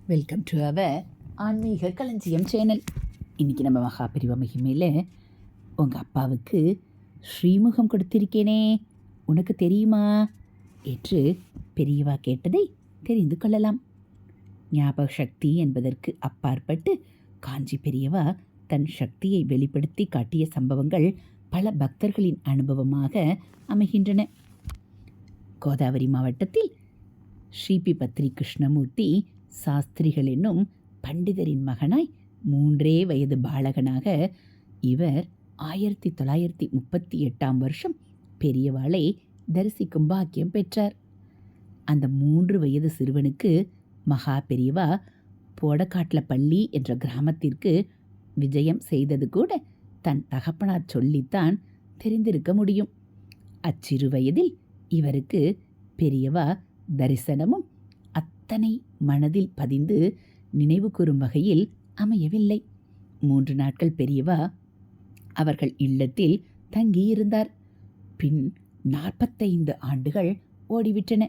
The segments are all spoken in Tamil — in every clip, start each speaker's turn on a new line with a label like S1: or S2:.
S1: வெல்கம் டு அவர் ஆன்மீக களஞ்சியம் சேனல். இன்றைக்கி நம்ம மகாபிரிவ மகிமையில் உங்கள் அப்பாவுக்கு ஸ்ரீமுகம் கொடுத்திருக்கேனே, உனக்கு தெரியுமா என்று பெரியவா கேட்டதை தெரிந்து கொள்ளலாம். ஞாபக சக்தி என்பதற்கு அப்பாற்பட்டு காஞ்சி பெரியவா தன் சக்தியை வெளிப்படுத்தி காட்டிய சம்பவங்கள் பல பக்தர்களின் அனுபவமாக அமைகின்றன. கோதாவரி மாவட்டத்தில் ஸ்ரீபி பத்ரி கிருஷ்ணமூர்த்தி சாஸ்திரிகள் என்னும் பண்டிதரின் மகனாய் 3 வயது பாலகனாக இவர் 1938 வருஷம் பெரியவாளை தரிசிக்கும் பாக்கியம் பெற்றார். அந்த 3 வயது சிறுவனுக்கு மகா பெரியவா போடக்காட்லப்பள்ளி என்ற கிராமத்திற்கு விஜயம் செய்தது கூட தன் தகப்பனார் சொல்லித்தான் தெரிந்திருக்க முடியும். அச்சிறு வயதில் இவருக்கு பெரியவா தரிசனமும் அத்தனை மனதில் பதிந்து நினைவு கூறும் வகையில் அமையவில்லை. 3 நாட்கள் பெரியவா அவர்கள் இல்லத்தில் தங்கியிருந்தார். பின் 45 ஆண்டுகள் ஓடிவிட்டன.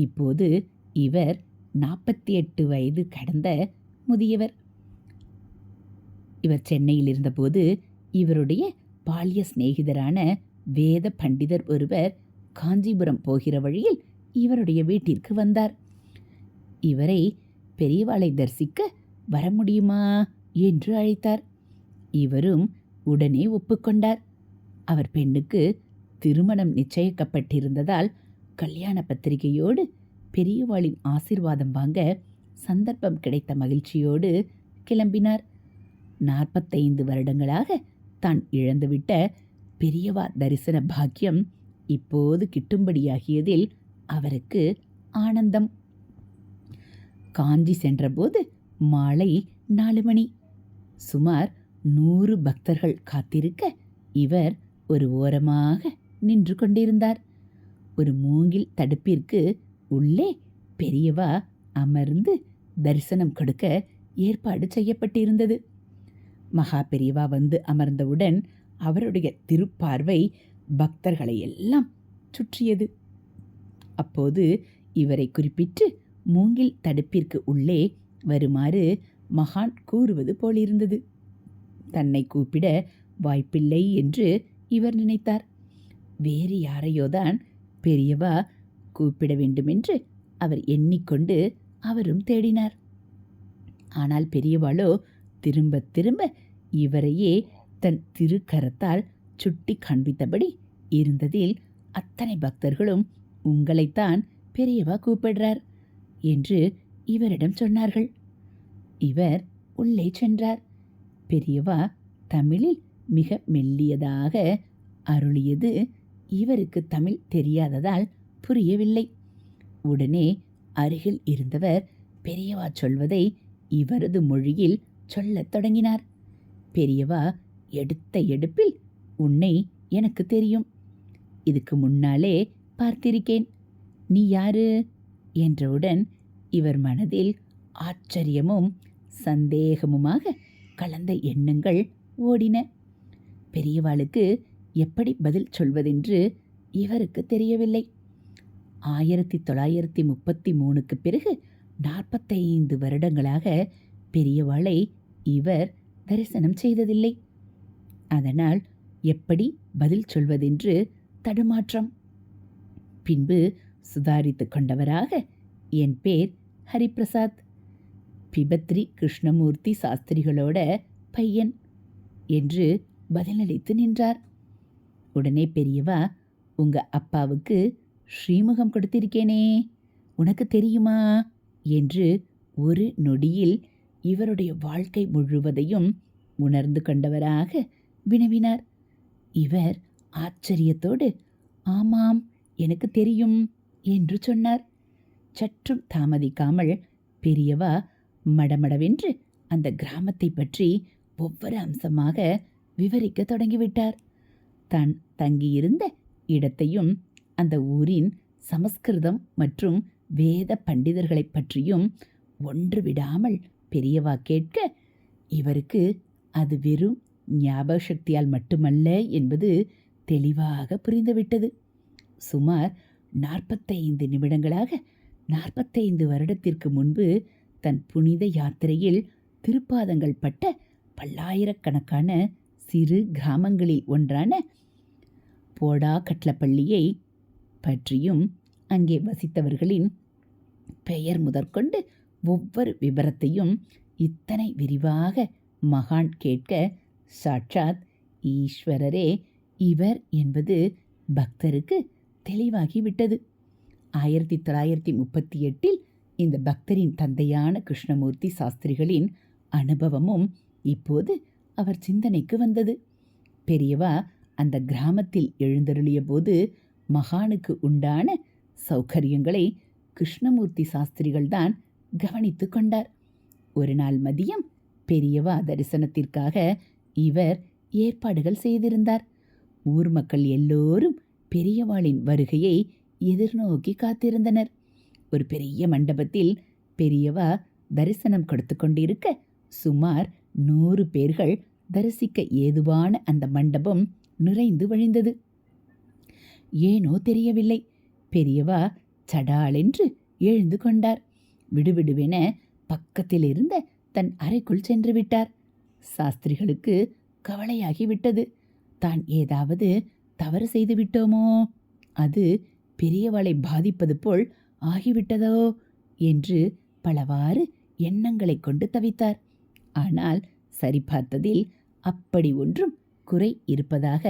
S1: இப்போது இவர் 48 வயது கடந்த முதியவர். இவர் சென்னையில் இருந்தபோது இவருடைய பால்ய சிநேகிதரான வேத பண்டிதர் ஒருவர் காஞ்சிபுரம் போகிற வழியில் இவருடைய வீட்டிற்கு வந்தார். இவரை பெரியவாளை தரிசிக்க வர முடியுமா என்று அழைத்தார். இவரும் உடனே ஒப்புக்கொண்டார். அவர் பெண்ணுக்கு திருமணம் நிச்சயிக்கப்பட்டிருந்ததால் கல்யாண பத்திரிகையோடு பெரியவாளின் ஆசீர்வாதம் வாங்க சந்தர்ப்பம் கிடைத்த மகிழ்ச்சியோடு கிளம்பினார். 45 வருடங்களாக தான் இழந்துவிட்ட பெரியவா தரிசன பாக்கியம் இப்போது கிட்டும்படியாகியதில் அவருக்கு ஆனந்தம். காஞ்சி சென்றபோது மாலை 4 மணி. சுமார் 100 பக்தர்கள் காத்திருக்க இவர் ஒரு ஓரமாக நின்று கொண்டிருந்தார். ஒரு மூங்கில் தடுப்பிற்கு உள்ளே பெரியவா அமர்ந்து தரிசனம் கொடுக்க ஏற்பாடு செய்யப்பட்டிருந்தது. மகா பெரியவா வந்து அமர்ந்தவுடன் அவருடைய திருப்பார்வை பக்தர்களை எல்லாம் சுற்றியது. அப்போது இவரை குறிப்பிட்டு மூங்கில் தடுப்பிற்கு உள்ளே வருமாறு மகான் கூறுவது போலிருந்தது. தன்னை கூப்பிட வாய்ப்பில்லை என்று இவர் நினைத்தார். வேறு யாரையோதான் பெரியவா கூப்பிட வேண்டுமென்று அவர் எண்ணிக்கொண்டு அவரும் தேடினார். ஆனால் பெரியவாளோ திரும்ப திரும்ப இவரையே தன் திருக்கரத்தால் சுட்டி காண்பித்தபடி இருந்ததில் அத்தனை பக்தர்களும் உங்களைத்தான் பெரியவா கூப்பிடுறார் என்று இவரிடம் சொன்னார்கள். இவர் உள்ளே சென்றார். பெரியவா தமிழில் மிக மெல்லியதாக அருளியது இவருக்கு தமிழ் தெரியாததால் புரியவில்லை. உடனே அருகில் இருந்தவர் பெரியவா சொல்வதை இவரது மொழியில் சொல்லத் தொடங்கினார். பெரியவா எடுத்த எடுப்பில், உன்னை எனக்கு தெரியும், இதுக்கு முன்னாலே பார்த்திருக்கேன், நீ யாரு என்றவுடன் இவர் மனதில் ஆச்சரியமும் சந்தேகமுமாக கலந்த எண்ணங்கள் ஓடின. பெரியவாளுக்கு எப்படி பதில் சொல்வதென்று இவருக்கு தெரியவில்லை. 1933க்கு பிறகு 45 வருடங்களாக பெரியவாளை இவர் தரிசனம் செய்ததில்லை. அதனால் எப்படி பதில் சொல்வதென்று தடுமாற்றம். பின்பு சுதாரித்து கொண்டவராக, என் பேர் ஹரிபிரசாத், பிபத்ரி கிருஷ்ணமூர்த்தி சாஸ்திரிகளோட பையன் என்று பதிலளித்து நின்றார். உடனே பெரியவா, உங்க அப்பாவுக்கு ஸ்ரீமுகம் கொடுத்திருக்கேனே, உனக்கு தெரியுமா என்று ஒரு நொடியில் இவருடைய வாழ்க்கை முழுவதையும் உணர்ந்து கொண்டவராக வினவினார். இவர் ஆச்சரியத்தோடு ஆமாம் எனக்கு தெரியும் என்று சொன்னார். சற்றும் தாமதிக்காமல் பெரியவா மடமடவென்று அந்த கிராமத்தை பற்றி ஒவ்வொரு அம்சமாக விவரிக்க தொடங்கிவிட்டார். தான் தங்கியிருந்த இடத்தையும் அந்த ஊரின் சமஸ்கிருதம் மற்றும் வேத பண்டிதர்களை பற்றியும் ஒன்று விடாமல் பெரியவா கேட்க இவருக்கு அது வெறும் ஞாபக சக்தியால் மட்டுமல்ல என்பது தெளிவாக புரிந்துவிட்டது. சுமார் 45 நிமிடங்களாக 45 வருடத்திற்கு முன்பு தன் புனித யாத்திரையில் திருப்பாதங்கள் பட்ட பல்லாயிரக்கணக்கான சிறு கிராமங்களில் ஒன்றான போடாகட்லப்பள்ளியை பற்றியும் அங்கே வசித்தவர்களின் பெயர் முதற்கொண்டு ஒவ்வொரு விபரத்தையும் இத்தனை விரிவாக மகான் கேட்க சாட்சாத் ஈஸ்வரரே இவர் என்பது பக்தருக்கு தெளிவாகிவிட்டது. 1938 இந்த பக்தரின் தந்தையான கிருஷ்ணமூர்த்தி சாஸ்திரிகளின் அனுபவமும் இப்போது அவர் சிந்தனைக்கு வந்தது. பெரியவா அந்த கிராமத்தில் எழுந்தருளிய போது மகானுக்கு உண்டான சௌகரியங்களை கிருஷ்ணமூர்த்தி சாஸ்திரிகள்தான் கவனித்து கொண்டார். ஒரு நாள் மதியம் பெரியவா தரிசனத்திற்காக இவர் ஏற்பாடுகள் செய்திருந்தார். ஊர் மக்கள் எல்லோரும் பெரியவாளின் வருகையை எதிர்நோக்கி காத்திருந்தனர். ஒரு பெரிய மண்டபத்தில் பெரியவா தரிசனம் கொடுத்து கொண்டிருக்க சுமார் 100 பேர்கள் தரிசிக்க ஏதுவான அந்த மண்டபம் நிறைந்து வழிந்தது. ஏனோ தெரியவில்லை, பெரியவா சடாலென்று எழுந்து கொண்டார். விடுவிடுவென பக்கத்தில் இருந்த தன் அறைக்குள் சென்று விட்டார். சாஸ்திரிகளுக்கு கவலையாகிவிட்டது. தான் ஏதாவது தவறு செய்து விட்டோமோ, அது பெரியவாளை பாதிப்பது போல் ஆகிவிட்டதோ என்று பலவாறு எண்ணங்களை கொண்டு தவித்தார். ஆனால் சரிபார்த்ததில் அப்படி ஒன்றும் குறை இருப்பதாக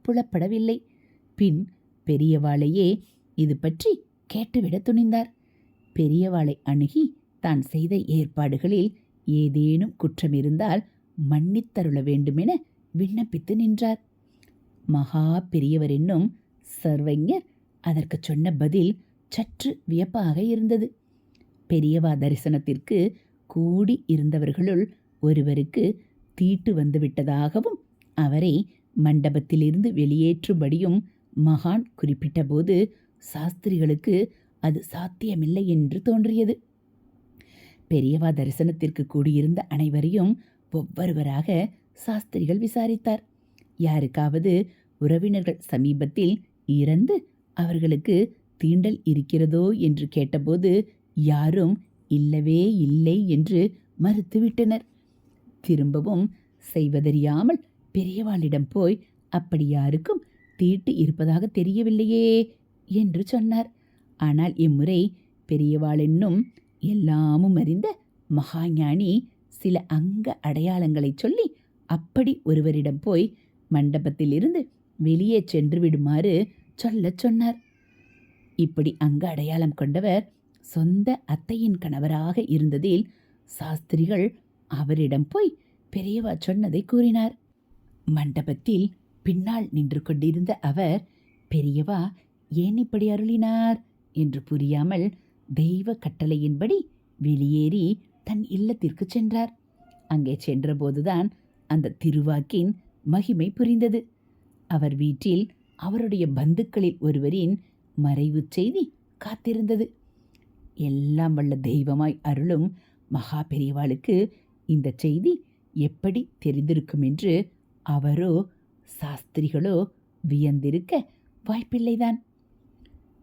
S1: புலப்படவில்லை. பின் பெரியவாளையே இது பற்றி கேட்டுவிட துணிந்தார். பெரியவாளை அணுகி தான் செய்த ஏற்பாடுகளில் ஏதேனும் குற்றம் இருந்தால் மன்னித்தருள வேண்டுமென விண்ணப்பித்து நின்றார். மகா பெரியவர் என்னும் சர்வஞர் அதற்கு சொன்ன பதில் சற்று வியப்பாக இருந்தது. பெரியவா தரிசனத்திற்கு கூடி இருந்தவர்களுள் ஒருவருக்கு தீட்டு வந்துவிட்டதாகவும் அவரை மண்டபத்திலிருந்து வெளியேற்றும்படியும் மகான் குறிப்பிட்டபோது சாஸ்திரிகளுக்கு அது சாத்தியமில்லை என்று தோன்றியது. பெரியவா தரிசனத்திற்கு கூடியிருந்த அனைவரையும் ஒவ்வொருவராக சாஸ்திரிகள் விசாரித்தார். யாருக்காவது உறவினர்கள் சமீபத்தில் இறந்து அவர்களுக்கு தீண்டல் இருக்கிறதோ என்று கேட்டபோது யாரும் இல்லவே இல்லை என்று மறுத்துவிட்டனர். திரும்பவும் செய்வதறியாமல் பெரியவாளிடம் போய் அப்படி யாருக்கும் தீட்டு இருப்பதாக தெரியவில்லையே என்று சொன்னார். ஆனால் இம்முறை பெரியவாள் என்னும் எல்லாமும் அறிந்த மகாஞானி சில அங்க அடையாளங்களை சொல்லி அப்படி ஒருவரிடம் போய் மண்டபத்திலிருந்து வெளியே சென்று விடுமாறு சொல்லச் சொன்னார். இப்படி அங்க அடையாளம் கொண்டவர் சொந்த அத்தையின் கணவராக இருந்ததில் சாஸ்திரிகள் அவரிடம் போய் பெரியவா சொன்னதை கூறினார். மண்டபத்தில் பின்னால் நின்று கொண்டிருந்த அவர் பெரியவா ஏன் இப்படி அருளினார் என்று புரியாமல் தெய்வ கட்டளையின்படி வெளியேறி தன் இல்லத்திற்கு சென்றார். அங்கே சென்றபோதுதான் அந்த திருவாக்கின் மகிமை புரிந்தது. அவர் வீட்டில் அவருடைய பந்துக்களில் ஒருவரின் மறைவு செய்தி காத்திருந்தது. எல்லாம் வல்ல தெய்வமாய் அருளும் மகா பெரியவாளுக்கு இந்த செய்தி எப்படி தெரிந்திருக்கும் என்று அவரோ சாஸ்திரிகளோ வியந்திருக்க வாய்ப்பில்லைதான்.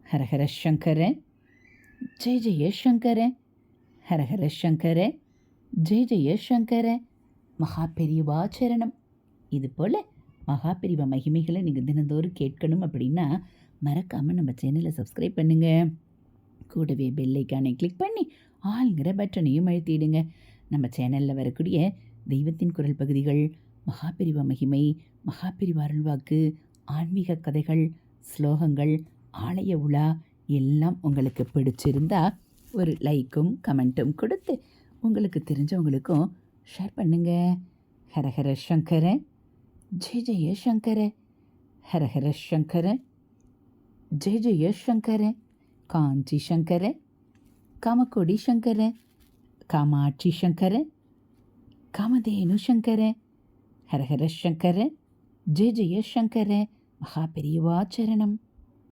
S1: ஹரஹர சங்கர, ஜெய ஜெய சங்கர, ஹரஹர சங்கர, ஜெய ஜெய சங்கர. மகா பெரியவா சரணம். இதுபோல் மகா பெரியவா மகிமைகளை நீங்கள் தினந்தோறும் கேட்கணும் அப்படின்னா மறக்காமல் நம்ம சேனலை சப்ஸ்கிரைப் பண்ணுங்கள். கூடவே பெல் ஐக்கானை கிளிக் பண்ணி ஆளுங்கிற பட்டனையும் அழுத்திடுங்க. நம்ம சேனலில் வரக்கூடிய தெய்வத்தின் குரல் பகுதிகள், மகாபெரிவா மகிமை, மகாபெரிவா அருள்வாக்கு, ஆன்மீக கதைகள், ஸ்லோகங்கள், ஆலய உலா எல்லாம் உங்களுக்கு பிடிச்சிருந்தா ஒரு லைக்கும் கமெண்ட்டும் கொடுத்து உங்களுக்கு தெரிஞ்சவங்களுக்கும் ஷேர் பண்ணுங்க. ஹரஹர சங்கர, ஜெய ஜெய சங்கர, ஹரஹர சங்கர, ஜெய ஜெய சங்கர, காஞ்சி சங்கர, காமக்கோடி சங்கர, காமாட்சி சங்கர, காமதேனு சங்கர, ஹரஹர சங்கர, ஜெய ஜெய சங்கர. மகா பெரியவா சரணம்.